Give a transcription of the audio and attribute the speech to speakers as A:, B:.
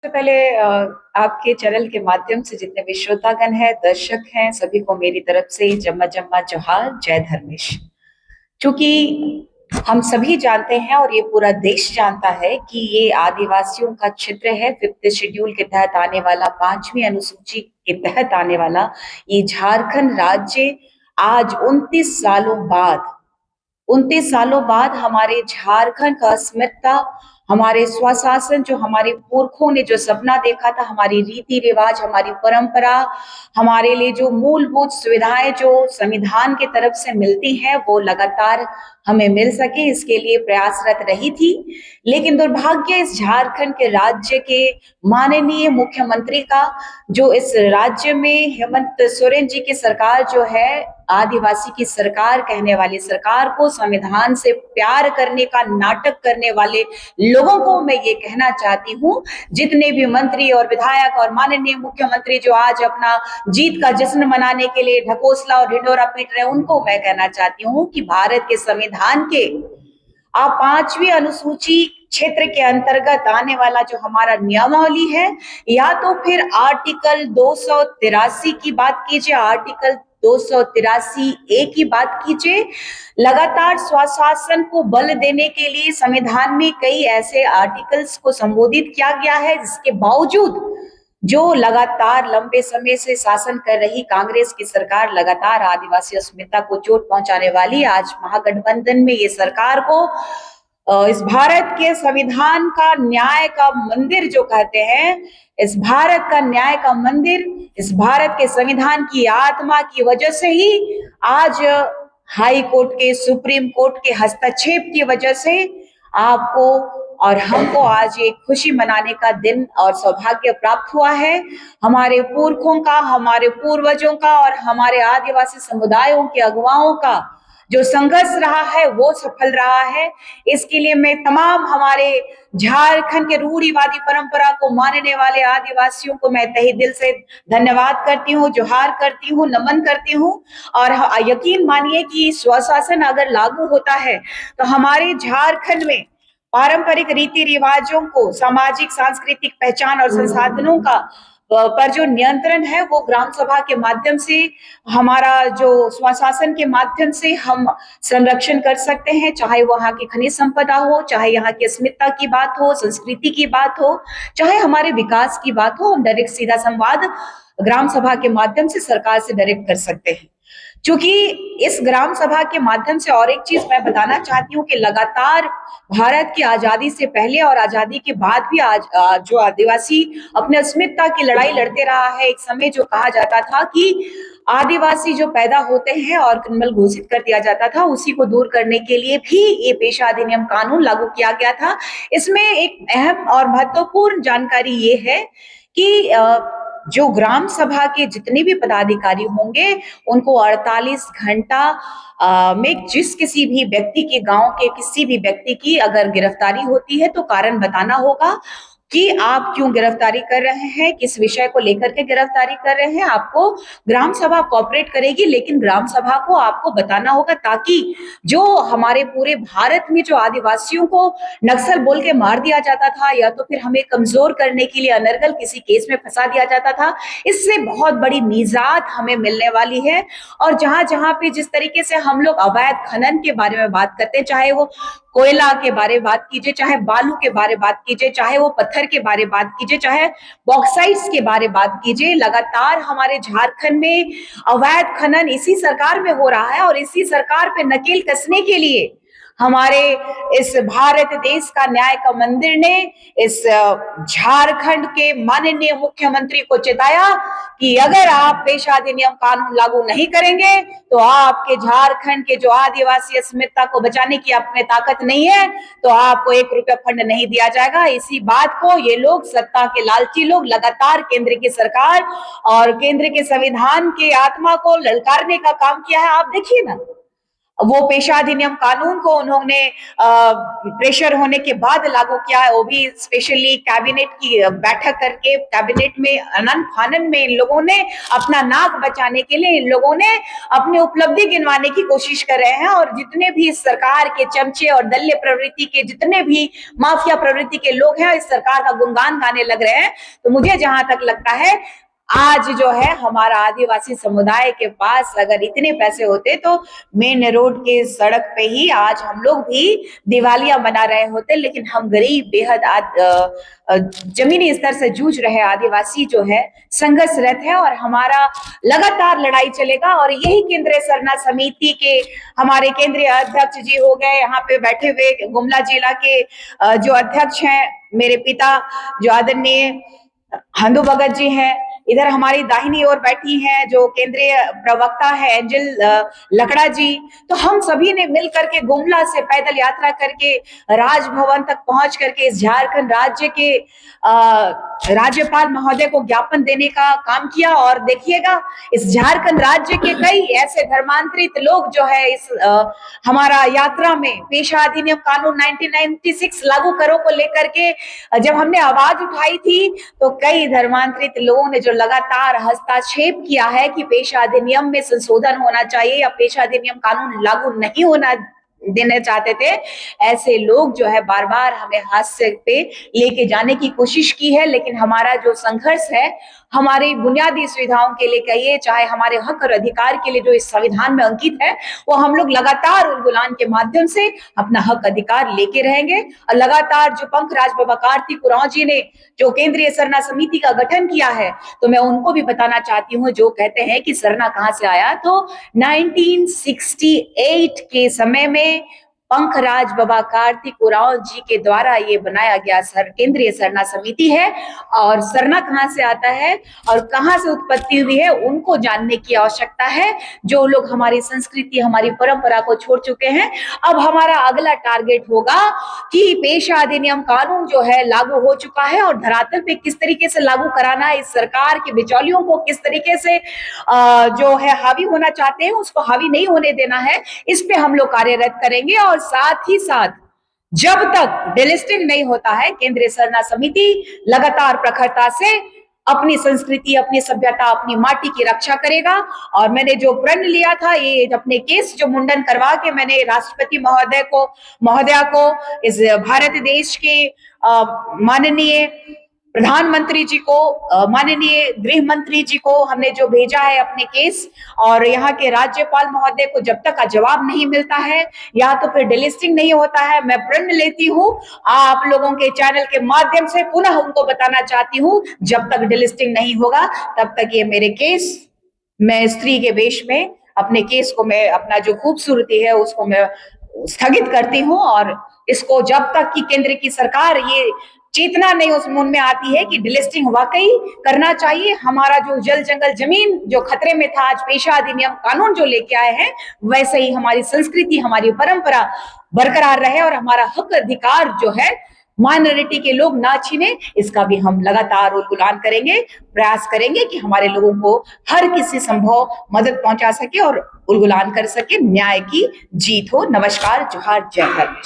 A: सबसे पहले आपके चैनल के माध्यम से जितने भी श्रोतागण हैं, दर्शक हैं, सभी को मेरी तरफ से जम्मा जम्मा जोहार, जय धर्मेश। क्योंकि हम सभी जानते हैं और ये पूरा देश जानता है कि ये आदिवासियों का क्षेत्र है। फिफ्थ शेड्यूल के तहत आने वाला, पांचवी अनुसूची के तहत आने वाला ये झारखंड राज्य आज 29 सालों बाद हमारे झारखंड का अस्मिता, हमारे स्वशासन, जो हमारे पुरखों ने जो सपना देखा था, हमारी रीति रिवाज, हमारी परंपरा, हमारे लिए जो मूलभूत सुविधाएं जो संविधान की तरफ से मिलती हैं, वो लगातार हमें मिल सके, इसके लिए प्रयासरत रही थी। लेकिन दुर्भाग्य इस झारखंड के राज्य के माननीय मुख्यमंत्री का, जो इस राज्य में हेमंत सोरेन जी की सरकार जो है, आदिवासी की सरकार कहने वाली सरकार को, संविधान से प्यार करने का नाटक करने वाले लोगों को मैं ये कहना चाहती हूँ, जितने भी मंत्री और विधायक और माननीय मुख्यमंत्री जो आज अपना जीत का जश्न मनाने के लिए ढकोसला और ढिंढोरा पीट रहे हैं, उनको मैं कहना चाहती हूँ कि भारत के संविधान के आप पांचवी अनुसूची क्षेत्र के अंतर्गत आने वाला जो हमारा नियमावली है, या तो फिर आर्टिकल 283 की बात कीजिए, आर्टिकल 283 ए की बात कीजिए। लगातार स्वशासन को बल देने के लिए संविधान में कई ऐसे आर्टिकल्स को संबोधित किया गया है, जिसके बावजूद जो लगातार लंबे समय से शासन कर रही कांग्रेस की सरकार लगातार आदिवासी अस्मिता को चोट पहुंचाने वाली, आज महागठबंधन में ये सरकार को इस भारत के संविधान का न्याय का मंदिर जो कहते हैं, इस भारत का न्याय का मंदिर, इस भारत के संविधान की आत्मा की वजह से ही आज हाई कोर्ट के, सुप्रीम कोर्ट के हस्तक्षेप की वजह से आपको और हमको आज एक खुशी मनाने का दिन और सौभाग्य प्राप्त हुआ है। हमारे पुरखों का, हमारे पूर्वजों का और हमारे आदिवासी समुदायों के अगुवाओं का जो संघर्ष रहा है वो सफल रहा है। इसके लिए मैं तमाम हमारे झारखंड के रूढ़िवादी परंपरा को मानने वाले आदिवासियों को मैं तहे दिल से धन्यवाद करती हूँ, जोहार करती हूँ, नमन करती हूँ। और यकीन मानिए कि स्वशासन अगर लागू होता है तो हमारे झारखंड में पारंपरिक रीति रिवाजों को, सामाजिक सांस्कृतिक पहचान और संसाधनों का पर जो नियंत्रण है वो ग्राम सभा के माध्यम से, हमारा जो स्वशासन के माध्यम से हम संरक्षण कर सकते हैं। चाहे वहाँ की खनिज संपदा हो, चाहे यहाँ की अस्मिता की बात हो, संस्कृति की बात हो, चाहे हमारे विकास की बात हो, हम डायरेक्ट सीधा संवाद ग्राम सभा के माध्यम से सरकार से डायरेक्ट कर सकते हैं। क्योंकि इस ग्राम सभा के माध्यम से और एक चीज मैं बताना चाहती हूँ कि लगातार भारत की आजादी से पहले और आजादी के बाद भी आज जो आदिवासी अपने अस्मिता की लड़ाई लड़ते रहा है। एक समय जो कहा जाता था कि आदिवासी जो पैदा होते हैं और क्रिमिनल घोषित कर दिया जाता था, उसी को दूर करने के लिए भी ये पेशा अधिनियम कानून लागू किया गया था। इसमें एक अहम और महत्वपूर्ण जानकारी ये है कि जो ग्राम सभा के जितने भी पदाधिकारी होंगे, उनको 48 घंटा में जिस किसी भी व्यक्ति के, गांव के किसी भी व्यक्ति की अगर गिरफ्तारी होती है तो कारण बताना होगा कि आप क्यों गिरफ्तारी कर रहे हैं, किस विषय को लेकर के गिरफ्तारी कर रहे हैं। आपको ग्राम सभा कोऑपरेट करेगी, लेकिन ग्राम सभा को आपको बताना होगा, ताकि जो हमारे पूरे भारत में जो आदिवासियों को नक्सल बोल के मार दिया जाता था, या तो फिर हमें कमजोर करने के लिए अनर्गल किसी केस में फंसा दिया जाता था, इससे बहुत बड़ी निजात हमें मिलने वाली है। और जहां जहां पे जिस तरीके से हम लोग अवैध खनन के बारे में बात करते हैं, चाहे वो कोयला के बारे में बात कीजिए, चाहे बालू के बारे में बात कीजिए, चाहे वो पत्थर के बारे में बात कीजिए, चाहे बॉक्साइट्स के बारे में बात कीजिए, लगातार हमारे झारखंड में अवैध खनन इसी सरकार में हो रहा है। और इसी सरकार पे नकेल कसने के लिए हमारे इस भारत देश का न्याय का मंदिर ने इस झारखंड के माननीय मुख्यमंत्री को चेताया कि अगर आप पेशा अधिनियम कानून लागू नहीं करेंगे तो आपके झारखंड के जो आदिवासी अस्मिता को बचाने की आप में ताकत नहीं है, तो आपको 1 रुपया फंड नहीं दिया जाएगा। इसी बात को ये लोग, सत्ता के लालची लोग, लगातार केंद्र की सरकार और केंद्र के संविधान के आत्मा को ललकारने का काम किया है। आप देखिए ना, वो पेशा अधिनियम कानून को उन्होंने प्रेशर होने के बाद लागू किया है, वो भी स्पेशली कैबिनेट की बैठक करके कैबिनेट में अनंत फानन में इन लोगों ने अपना नाक बचाने के लिए इन लोगों ने अपनी उपलब्धि गिनवाने की कोशिश कर रहे हैं। और जितने भी इस सरकार के चमचे और दल्ले प्रवृत्ति के जितने भी माफिया प्रवृत्ति के लोग हैं इस सरकार का गुणगान गाने लग रहे हैं। तो मुझे जहां तक लगता है आज जो है हमारा आदिवासी समुदाय के पास अगर इतने पैसे होते तो मेन रोड के सड़क पे ही आज हम लोग भी दिवालियां मना रहे होते। लेकिन हम गरीब बेहद जमीनी स्तर से जूझ रहे आदिवासी जो है संघर्षरत है और हमारा लगातार लड़ाई चलेगा। और यही केंद्रीय सरना समिति के हमारे केंद्रीय अध्यक्ष जी हो गए, यहाँ पे बैठे हुए गुमला जिला के जो अध्यक्ष हैं मेरे पिता जो आदरणीय हंदू भगत जी हैं, इधर हमारी दाहिनी ओर बैठी हैं जो केंद्रीय प्रवक्ता है एंजल लकड़ा जी। तो हम सभी ने मिल करके गुमला से पैदल यात्रा करके राजभवन तक पहुंच करके इस झारखंड राज्य के राज्यपाल महोदय को ज्ञापन देने का काम किया। और देखिएगा इस झारखंड राज्य के कई ऐसे धर्मांतरित लोग जो है इस हमारा यात्रा में पेशा अधिनियम कानून 1996 लागू करो को लेकर के जब हमने आवाज उठाई थी तो कई धर्मांतरित लोगों ने जो लगातार हस्तक्षेप किया है कि पेशा अधिनियम में संशोधन होना चाहिए या पेशा अधिनियम कानून लागू नहीं होना देना चाहते थे, ऐसे लोग जो है बार बार हमें हाथ पे लेके जाने की कोशिश की है। लेकिन हमारा जो संघर्ष है हमारी बुनियादी सुविधाओं के लिए कहिए चाहे हमारे हक और अधिकार के लिए जो इस संविधान में अंकित है वो हम लोग लगातार उलगुलान के माध्यम से अपना हक अधिकार लेके रहेंगे। और लगातार जो पंकराज बाबा कार्तिक उरांव जी ने जो केंद्रीय सरना समिति का गठन किया है तो मैं उनको भी बताना चाहती हूँ जो कहते हैं कि सरना कहाँ से आया, तो 1968 के समय में पंकराज बाबा कार्तिक उरांव जी के द्वारा ये बनाया गया केंद्रीय सरना समिति है। और सरना कहाँ से आता है और कहाँ से उत्पत्ति हुई है उनको जानने की आवश्यकता है, जो लोग हमारी संस्कृति हमारी परंपरा को छोड़ चुके हैं। अब हमारा अगला टारगेट होगा कि पेशा अधिनियम कानून जो है लागू हो चुका है और धरातल पे किस तरीके से लागू कराना है, इस सरकार के बिचौलियों को किस तरीके से जो है हावी होना चाहते हैं उसको हावी नहीं होने देना है, इस पे हम लोग कार्यरत करेंगे। और साथ ही साथ जब तक डिलिस्टिंग नहीं होता है केंद्रीय सरना समिति लगातार प्रखरता से अपनी संस्कृति अपनी सभ्यता अपनी माटी की रक्षा करेगा। और मैंने जो प्रण लिया था ये अपने केस जो मुंडन करवा के मैंने राष्ट्रपति महोदया को इस भारत देश के माननीय प्रधानमंत्री जी को माननीय गृह मंत्री जी को हमने जो भेजा है अपने केस, और यहाँ के राज्यपाल महोदय को जब तक का जवाब नहीं मिलता है या तो फिर डिलिस्टिंग नहीं होता है, मैं प्रण लेती हूँ आप लोगों के चैनल के माध्यम से पुनः उनको बताना चाहती हूँ जब तक डिलिस्टिंग नहीं होगा तब तक ये मेरे केस मैं स्त्री के वेश में अपने केस को मैं अपना जो खूबसूरती है उसको मैं स्थगित करती हूँ। और इसको जब तक कि केंद्र की सरकार ये चेतना नहीं उस मन में आती है कि डिलिस्टिंग वाकई करना चाहिए, हमारा जो जल जंगल जमीन जो खतरे में था आज पेशा अधिनियम कानून जो लेके आए हैं वैसे ही हमारी संस्कृति हमारी परंपरा बरकरार रहे और हमारा हक अधिकार जो है माइनॉरिटी के लोग ना छीने, इसका भी हम लगातार उलगुलान करेंगे, प्रयास करेंगे कि हमारे लोगों को हर किसी संभव मदद पहुंचा सके और उलगुलान कर सके, न्याय की जीत हो। नमस्कार, जोहार, जय हिंद।